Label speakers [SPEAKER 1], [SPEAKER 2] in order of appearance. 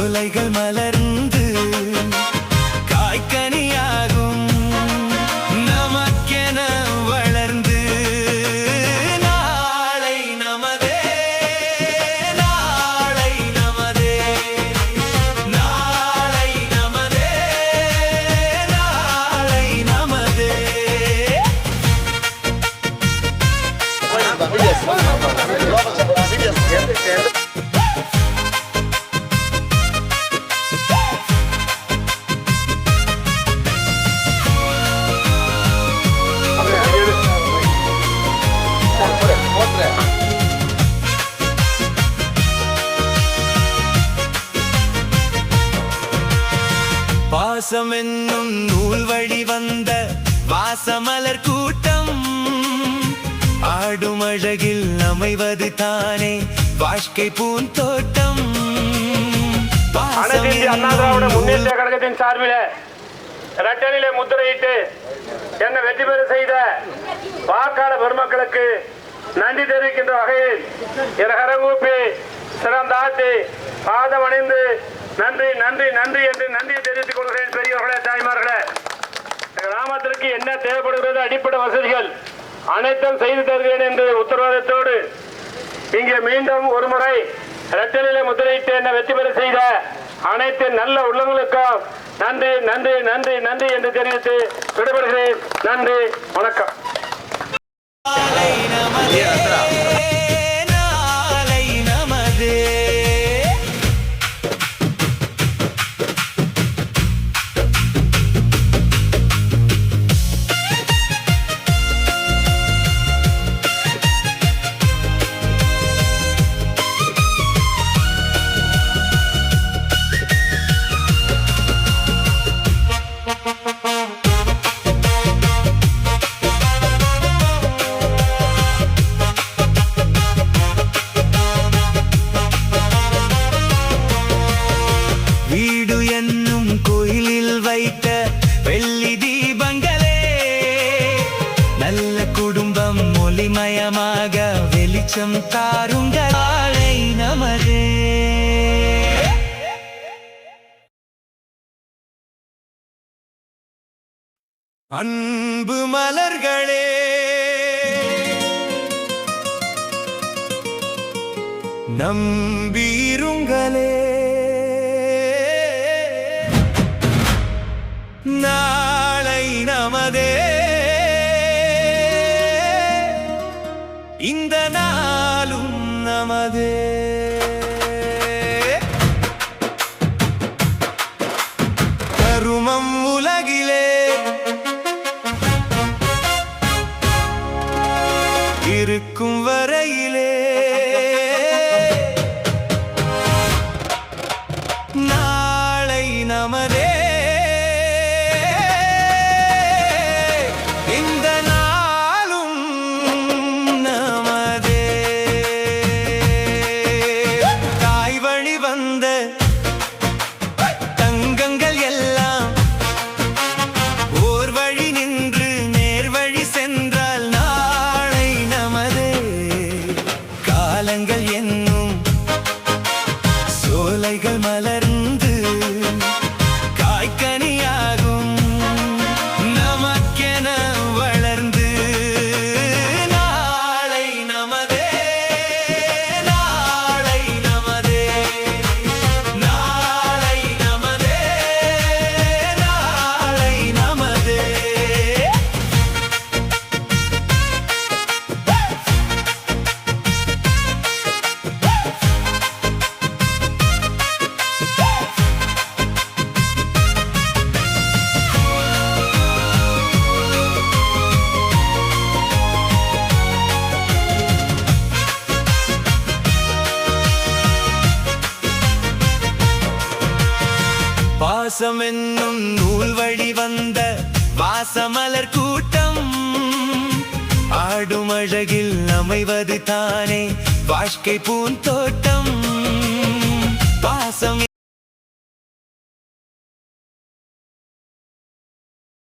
[SPEAKER 1] சோலைகள் மலர்ந்து காய்கனியாகும் நமக்கென வளர்ந்து நாளை நமதே நாளை நமதே நாளை நமதே நாளை நமதே. பாசம் என்னும் நூல் வழி வந்த வாசமலர் கூட்டம் ஆடும் அழகில் அமைவது தானே வாழ்க்கை பூந்தோட்டம்.
[SPEAKER 2] அண்ணா திராவிட முன்னேற்ற கழகத்தின் சார்பில் இரட்டலிலே முத்திரையிட்டு என்னை வெற்றி பெற செய்த வாக்காளர் பெருமக்களுக்கு நன்றி தெரிவிக்கின்ற வகையில் இரகரங்கூப்பி சிறந்தாத்தி பாதம் அணிந்து நன்றி நன்றி நன்றி என்று நன்றியை தெரிவித்துக் கொள்கிறேன். பெரியவர்களே, தாய்மார்களே, கிராமத்திற்கு என்ன தேவைப்படுகிறது அடிப்படை வசதிகள் அனைத்தும் செய்து தருகிறேன் என்று உத்தரவாதத்தோடு இங்கே மீண்டும் ஒரு முறை இரட்டலிலே முத்திரையிட்டு என்னை வெற்றி பெற செய்த அனைத்து நல்ல உள்ளங்களுக்கும் நன்றி நன்றி நன்றி நன்றி என்று தெரிவித்து விடைபெறுகிறேன். நன்றி, வணக்கம்.
[SPEAKER 1] வீடு என்னும் கோயிலில் வைத்த வெள்ளி தீபங்களே நல்ல குடும்பம் ஒளிமயமாக வெளிச்சம் தாருங்கள். நாளை நமதே. அன்பு மலர்களே, நம்பிருங்களே, நாளை நமதே. இந்த நாளும் நமதே. கருமம் உலகிலே இருக்கும் வரையிலே நாளை நமதே. இந்த நாளும் நமதே. தாய் வழி வந்த தங்கங்கள் எல்லாம் ஓர் வழி நின்று நேர் வழி சென்றால் நாளை நமதே. காலங்கள் என்னும் சோலைகள் மலர்ந்து காய்கனியாகும் நமக்கென வளர்ந்து நாளை நமதே நாளை நமதே நாளை நமதே நாளை நமதே. பாசம் என்னும் நூல் வழி வந்த வாசமலர் கூட்டம் ஆடும் அழகில் அமைவது தானே வாழ்க்கை பூந்தோட்டம். பாசம்